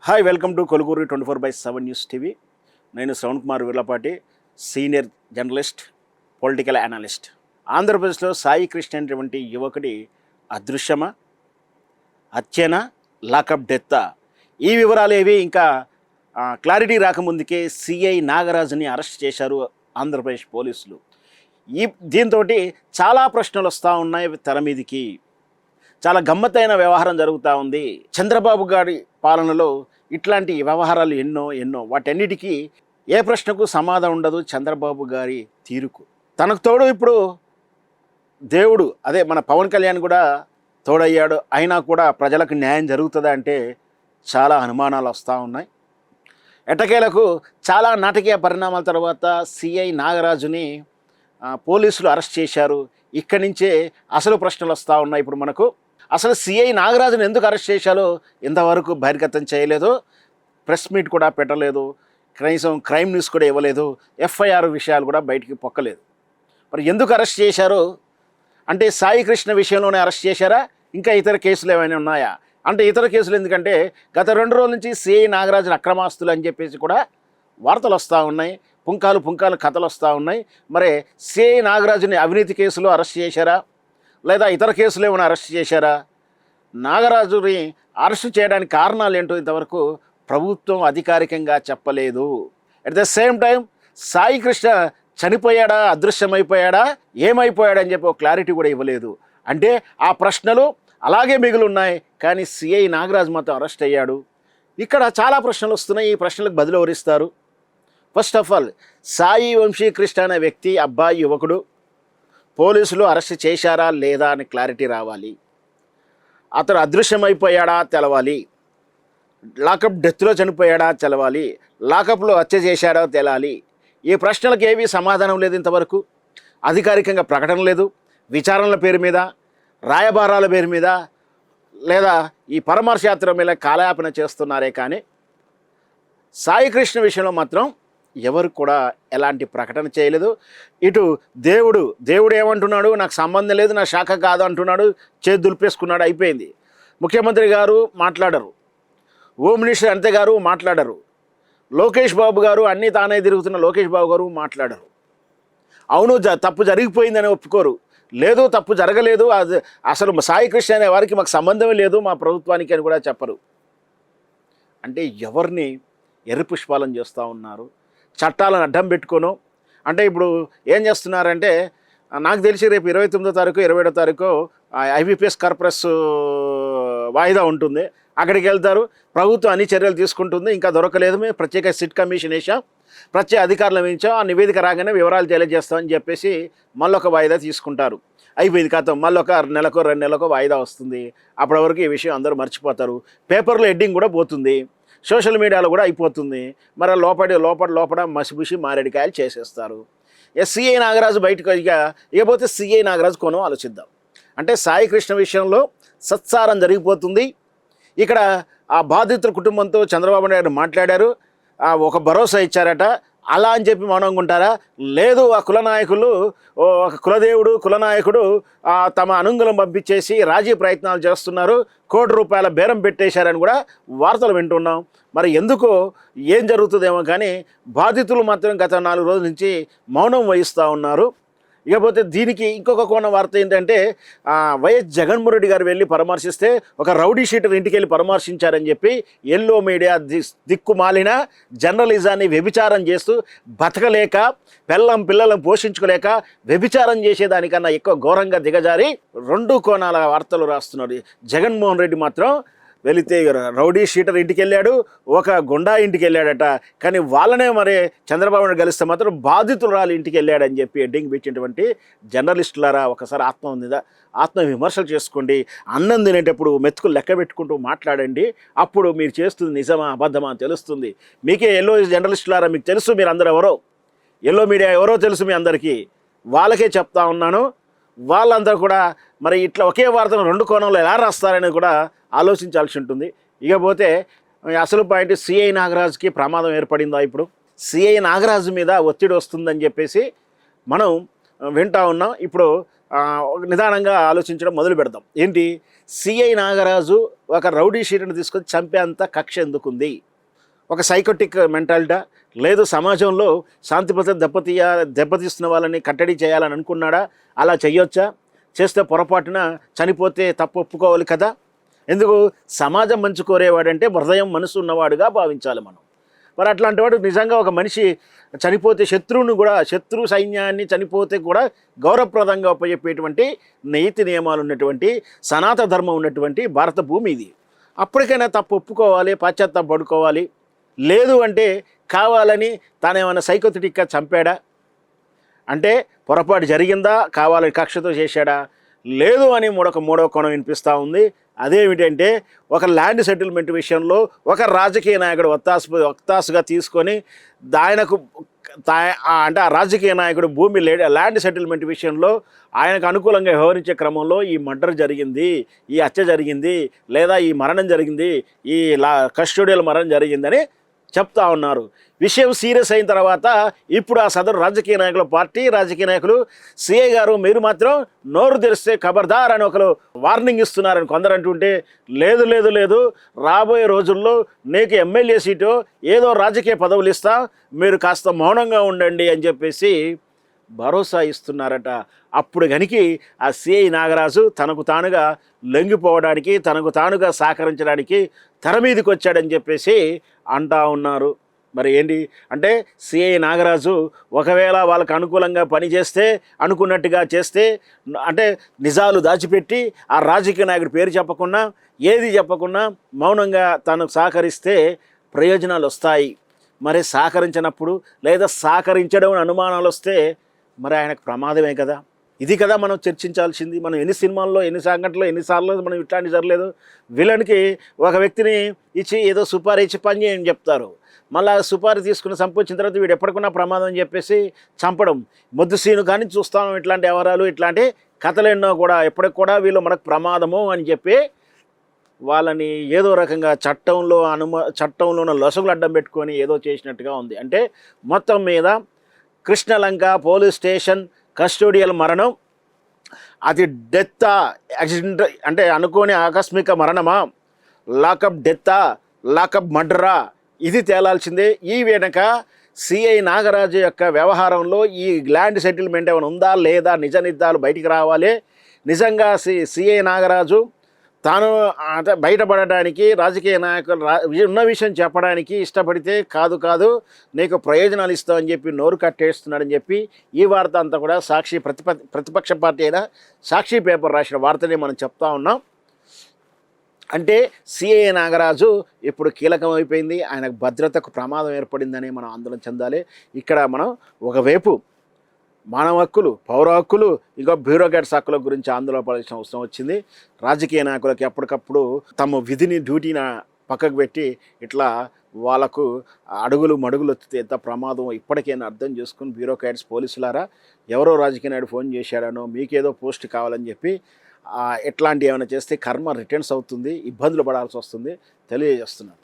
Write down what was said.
Hi welcome to Koluguru 24/7 news TV. నేను Shravan Kumar Veerlapati, senior journalist, political analyst. ఆంధ్రప్రదేశ్లో సాయి కృష్ణ అనేటువంటి యువకుడి అదృశ్యమా, హత్యనా, లాకప్ డెత్తా, ఈ వివరాలు ఏవి ఇంకా క్లారిటీ రాకముందుకే సిఐ నాగరాజుని అరెస్ట్ చేశారు ఆంధ్రప్రదేశ్ పోలీసులు. దీంతో చాలా ప్రశ్నలు వస్తూ ఉన్నాయి తెర మీదికి. చాలా గమ్మత్తైన వ్యవహారం జరుగుతూ ఉంది. చంద్రబాబు గారి పాలనలో ఇట్లాంటి వ్యవహారాలు ఎన్నో వాటన్నిటికీ ఏ ప్రశ్నకు సమాధానం ఉండదు చంద్రబాబు గారి తీరుకు. తనకు తోడు ఇప్పుడు దేవుడు, అదే మన పవన్ కళ్యాణ్ కూడా తోడయ్యాడు. అయినా కూడా ప్రజలకు న్యాయం జరుగుతుందా అంటే చాలా అనుమానాలు వస్తూ ఉన్నాయి. ఎట్టకేలకు చాలా నాటకీయ పరిణామాల తర్వాత సిఐ నాగరాజుని పోలీసులు అరెస్ట్ చేశారు. ఇక్కడి నుంచే అసలు ప్రశ్నలు వస్తూ ఉన్నాయి. ఇప్పుడు మనకు అసలు సిఐ నాగరాజును ఎందుకు అరెస్ట్ చేశారో ఇంతవరకు బహిర్గతం చేయలేదు. ప్రెస్ మీట్ కూడా పెట్టలేదు, కనీసం క్రైమ్ న్యూస్ కూడా ఇవ్వలేదు, ఎఫ్ఐఆర్ విషయాలు కూడా బయటికి పొక్కలేదు. మరి ఎందుకు అరెస్ట్ చేశారో అంటే సాయి కృష్ణ విషయంలోనే అరెస్ట్ చేశారా, ఇంకా ఇతర కేసులు ఏమైనా ఉన్నాయా అంటే ఇతర కేసులు ఎందుకంటే గత 2 రోజుల నుంచి సిఐ నాగరాజును అక్రమాస్తులు అని చెప్పేసి కూడా వార్తలు వస్తూ ఉన్నాయి, పుంకాలు కథలు వస్తూ ఉన్నాయి. మరి సిఐ నాగరాజుని అవినీతి కేసులో అరెస్ట్ చేశారా లేదా ఇతర కేసులు ఏమైనా అరెస్ట్ చేశారా? నాగరాజుని అరెస్ట్ చేయడానికి కారణాలు ఏంటో ఇంతవరకు ప్రభుత్వం అధికారికంగా చెప్పలేదు. At the same time Sai Krishna చనిపోయాడా, అదృశ్యమైపోయాడా, ఏమైపోయాడని చెప్పి ఒక క్లారిటీ కూడా ఇవ్వలేదు. అంటే ఆ ప్రశ్నలు అలాగే మిగిలి ఉన్నాయి. కానీ సిఐ నాగరాజు మాత్రం అరెస్ట్ అయ్యాడు. ఇక్కడ చాలా ప్రశ్నలు వస్తున్నాయి. ఈ ప్రశ్నలకు బదులు ఎవరిస్తారు? First of all, Sai Vamsikrishna అనే వ్యక్తి, అబ్బాయి, యువకుడు పోలీసులు అరెస్ట్ చేశారా లేదా అని క్లారిటీ రావాలి. అతను అదృశ్యమైపోయాడా తెలవాలి, లాకప్ డెత్లో చనిపోయాడా తెలవాలి, లాకప్లో హత్య చేశాడా తెలాలి. ఈ ప్రశ్నలకు ఏవి సమాధానం లేదు. ఇంతవరకు అధికారికంగా ప్రకటన లేదు. విచారణల పేరు మీద, రాయబారాల పేరు మీద, లేదా ఈ పరామర్శ యాత్ర మీద కాలయాపన చేస్తున్నారే కానీ సాయి కృష్ణ విషయంలో మాత్రం ఎవరు కూడా ఎలాంటి ప్రకటన చేయలేదు. ఇటు దేవుడు ఏమంటున్నాడు, నాకు సంబంధం లేదు, నా శాఖ కాదు అంటున్నాడు, చేతి దులిపేసుకున్నాడు, అయిపోయింది. ముఖ్యమంత్రి గారు మాట్లాడరు, హోమ్ మినిస్టర్ అంతే గారు మాట్లాడరు, లోకేష్ బాబు గారు అన్నీ తానే తిరుగుతున్న లోకేష్ బాబు గారు మాట్లాడరు. అవును తప్పు జరిగిపోయిందని ఒప్పుకోరు, లేదు తప్పు జరగలేదు, అది అసలు సాయి కృష్ణ అనే వారికి మాకు సంబంధమే లేదు మా ప్రభుత్వానికి అని కూడా చెప్పరు. అంటే ఎవరిని ఎర్రి పుష్పాలను చేస్తూ ఉన్నారు, చట్టాలను అడ్డం పెట్టుకోను. అంటే ఇప్పుడు ఏం చేస్తున్నారంటే నాకు తెలిసి రేపు 29వ తారీఖు 27వ తారీఖు ఐబీపీఎస్ కార్పొరేస్ వాయిదా ఉంటుంది. అక్కడికి వెళ్తారు, ప్రభుత్వం అన్ని చర్యలు తీసుకుంటుంది, ఇంకా దొరకలేదు, మేము ప్రత్యేక సిట్ కమిషన్ వేసాం, ప్రత్యేక అధికారులు వేయించాం, ఆ నివేదిక రాగానే వివరాలు తెలియజేస్తామని చెప్పేసి మళ్ళొక వాయిదా తీసుకుంటారు. అయిపోయింది కథం. మళ్ళీ ఒక 1 నెలకో 2 నెలలకో వాయిదా వస్తుంది. అప్పటి వరకు ఈ విషయం అందరూ మర్చిపోతారు. పేపర్లో హెడ్డింగ్ కూడా పోతుంది, సోషల్ మీడియాలో కూడా అయిపోతుంది. మరి లోపల మసిబుసి మారేడికాయలు చేసేస్తారు. సిఐ నాగరాజు బయటకు ఇకపోతే సిఐ నాగరాజు కొనం ఆలోచిద్దాం. అంటే సాయి కృష్ణ విషయంలో సత్సారం జరిగిపోతుంది. ఇక్కడ ఆ బాధితుల కుటుంబంతో చంద్రబాబు నాయుడు మాట్లాడారు, ఒక భరోసా ఇచ్చారట. అలా అని చెప్పి మౌనంగా ఉంటారా? లేదు, ఆ కుల నాయకులు, ఒక కులదేవుడు కులనాయకుడు తమ అనుంగులం పంపించేసి రాజీ ప్రయత్నాలు చేస్తున్నారు, ₹1 కోటి బేరం పెట్టేశారని కూడా వార్తలు వింటున్నాం. మరి ఎందుకో ఏం జరుగుతుందేమో కానీ బాధితులు మాత్రం గత 4 రోజుల నుంచి మౌనం వహిస్తూ ఉన్నారు. ఇకపోతే దీనికి ఇంకొక కోణ వార్త ఏంటంటే వైఎస్ జగన్మోహన్ రెడ్డి గారు వెళ్ళి పరామర్శిస్తే ఒక రౌడీ షీటర్ ఇంటికి వెళ్ళి పరామర్శించారని చెప్పి ఎల్లో మీడియా దిక్కుమాలిన జర్నలిజాన్ని వ్యభిచారం చేస్తూ బతకలేక, పిల్లలను పోషించుకోలేక వ్యభిచారం చేసేదానికన్నా ఎక్కువ ఘోరంగా దిగజారి 2 కోణాల వార్తలు రాస్తున్నారు. జగన్మోహన్ రెడ్డి మాత్రం వెళితే రౌడీ షీటర్ ఇంటికి వెళ్ళాడు, ఒక గుండా ఇంటికి వెళ్ళాడట. కానీ వాళ్ళనే మరి చంద్రబాబు నాయుడు కలిస్తే మాత్రం బాధితురాలు ఇంటికి వెళ్ళాడని చెప్పి హెడ్డింగ్ పెట్టినటువంటి జర్నలిస్టులారా, ఒకసారి ఆత్మ విమర్శలు చేసుకోండి. అన్నం తినేటప్పుడు మెతుకులు లెక్క పెట్టుకుంటూ మాట్లాడండి. అప్పుడు మీరు చేస్తుంది నిజమా అబద్ధమా అని తెలుస్తుంది. మీకే ఎల్లో జర్నలిస్టులారా మీకు తెలుసు, మీరు అందరూ ఎవరో, ఎల్లో మీడియా ఎవరో తెలుసు మీ అందరికీ. వాళ్ళకే చెప్తా ఉన్నాను. వాళ్ళందరూ కూడా మరి ఇట్లా ఒకే వార్తను 2 కోణంలో ఎలా రాస్తారని కూడా ఆలోచించాల్సి ఉంటుంది. ఇకపోతే అసలు పాయింట్, సిఐ నాగరాజుకి ప్రమాదం ఏర్పడిందా? ఇప్పుడు సిఐ నాగరాజు మీద ఒత్తిడి వస్తుందని చెప్పేసి మనం వింటా ఉన్నాం. ఇప్పుడు నిదానంగా ఆలోచించడం మొదలు పెడదాం. ఏంటి, సిఐ నాగరాజు ఒక రౌడీ షీట్ని తీసుకొని చంపేంత కక్ష ఎందుకుంది? ఒక సైకోటిక్ మెంటాలిటా, లేదు సమాజంలో శాంతి భద్రత దెబ్బతీస్తున్న వాళ్ళని కట్టడి చేయాలని అనుకున్నాడా? అలా చెయ్యొచ్చా? చేస్తే పొరపాటున చనిపోతే తప్పు ఒప్పుకోవాలి కదా. ఎందుకు? సమాజం మంచి కోరేవాడంటే హృదయం మనసు ఉన్నవాడుగా భావించాలి మనం. మరి అట్లాంటి వాడు నిజంగా ఒక మనిషి చనిపోతే శత్రు సైన్యాన్ని చనిపోతే కూడా గౌరవప్రదంగా ఉపయోగపడేటువంటి నీతి నియమాలు ఉన్నటువంటి సనాతన ధర్మం ఉన్నటువంటి భారత భూమి ఇది. అప్పటికైనా తప్పు ఒప్పుకోవాలి, పశ్చాత్తాపడుకోవాలి. లేదు అంటే కావాలని తానేమైనా సైకోథెటిక్గా చంపాడా అంటే పొరపాటు జరిగిందా, కావాలని కక్షతో చేశాడా? లేదు అని మూడో కోణం వినిపిస్తూ ఉంది. అదేమిటంటే ఒక ల్యాండ్ సెటిల్మెంట్ విషయంలో ఒక రాజకీయ నాయకుడు వత్తాసుగా తీసుకొని ఆయనకు అంటే ఆ రాజకీయ నాయకుడు భూమి ల్యాండ్ సెటిల్మెంట్ విషయంలో ఆయనకు అనుకూలంగా వ్యవహరించే క్రమంలో ఈ మర్డర్ జరిగింది, ఈ హత్య జరిగింది, లేదా ఈ మరణం జరిగింది, ఈ కస్టోడియల్ మరణం జరిగిందని చెప్తా ఉన్నారు. విషయం సీరియస్ అయిన తర్వాత ఇప్పుడు ఆ సదరు రాజకీయ నాయకులు సిఐ గారు మీరు మాత్రం నోరు తెరిస్తే ఖబర్దార్ అని ఒకరు వార్నింగ్ ఇస్తున్నారని కొందరు అంటుంటే, లేదు రాబోయే రోజుల్లో నీకు ఎమ్మెల్యే సీటు ఏదో రాజకీయ పదవులు ఇస్తా, మీరు కాస్త మౌనంగా ఉండండి అని చెప్పేసి భరోసా ఇస్తున్నారట. అప్పుడు గనికి ఆ సిఐ నాగరాజు తనకు తానుగా లొంగిపోవడానికి, తనకు తానుగా సహకరించడానికి తెర మీదకి వచ్చాడని చెప్పేసి అంటా ఉన్నారు. మరి ఏంటి అంటే సిఐ నాగరాజు ఒకవేళ వాళ్ళకు అనుకూలంగా పనిచేస్తే, అనుకున్నట్టుగా చేస్తే, అంటే నిజాలు దాచిపెట్టి ఆ రాజకీయ నాయకుడి పేరు చెప్పకుండా ఏది చెప్పకుండా మౌనంగా తనకు సహకరిస్తే ప్రయోజనాలు వస్తాయి. మరి సహకరించినప్పుడు లేదా సహకరించడం అనుమానాలు వస్తే మరి ఆయనకు ప్రమాదమే కదా. ఇది కదా మనం చర్చించాల్సింది. మనం ఎన్ని సినిమాల్లో, ఎన్ని సంఘటనలో, ఎన్నిసార్లు మనం ఇట్లాంటి జరగలేదు. విలన్కి ఒక వ్యక్తిని ఇచ్చి ఏదో సుపారీ ఇచ్చి పని చేయని చెప్తారు. మళ్ళీ సుపారీ తీసుకుని సంపొచ్చిన తర్వాత వీడు ఎప్పటికున్నా ప్రమాదం అని చెప్పేసి చంపడం. మొద్దు సీను కానీ చూస్తాం ఇట్లాంటి వ్యవహారాలు, ఇట్లాంటి కథలు ఎన్నో కూడా. ఎప్పటికి కూడా వీళ్ళు మనకు ప్రమాదము అని చెప్పి వాళ్ళని ఏదో రకంగా చట్టంలో లొసగులు అడ్డం పెట్టుకొని ఏదో చేసినట్టుగా ఉంది. అంటే మొత్తం మీద కృష్ణలంక పోలీస్ స్టేషన్ కస్టోడియల్ మరణం అది డెత్తా, యాక్సిడెంట్ అంటే అనుకోని ఆకస్మిక మరణమా, లాకప్ డెత్తా, లాకప్ మర్డరా, ఇది తేలాల్సిందే. ఈ వెనక సిఐ నాగరాజు యొక్క వ్యవహారంలో ఈ ల్యాండ్ సెటిల్మెంట్ ఏమైనా ఉందా లేదా, నిజ నిర్ధారాలు బయటికి రావాలి. నిజంగా సిఐ నాగరాజు తాను అంటే బయటపడడానికి రాజకీయ నాయకులు ఉన్న విషయం చెప్పడానికి ఇష్టపడితే కాదు నీకు ప్రయోజనాలు ఇస్తామని చెప్పి నోరు కట్టేస్తున్నాడని చెప్పి ఈ వార్త అంతా కూడా సాక్షి ప్రతిపక్ష పార్టీ అయిన సాక్షి పేపర్ రాసిన వార్తనే మనం చెప్తా ఉన్నాం. అంటే సిఐ నాగరాజు ఇప్పుడు కీలకం అయిపోయింది. ఆయనకు భద్రతకు ప్రమాదం ఏర్పడిందని మనం ఆందోళన చెందాలి. ఇక్కడ మనం ఒకవైపు మానవ హక్కులు, పౌర హక్కులు, ఇంకా బ్యూరోక్రాట్స్ హక్కుల గురించి ఆందోళన పడాల్సిన అవసరం వచ్చింది. రాజకీయ నాయకులకి ఎప్పటికప్పుడు తమ విధిని, డ్యూటీని పక్కకు పెట్టి ఇట్లా వాళ్ళకు మడుగులు వస్తే ఎంత ప్రమాదం ఇప్పటికైనా అర్థం చేసుకుని బ్యూరోక్రాట్స్, పోలీసులారా ఎవరో రాజకీయ నాయుడు ఫోన్ చేశాడనో, మీకేదో పోస్ట్ కావాలని చెప్పి ఎట్లాంటివి ఏమైనా చేస్తే కర్మ రిటర్న్స్ అవుతుంది, ఇబ్బందులు పడాల్సి వస్తుంది తెలియజేస్తున్నాను.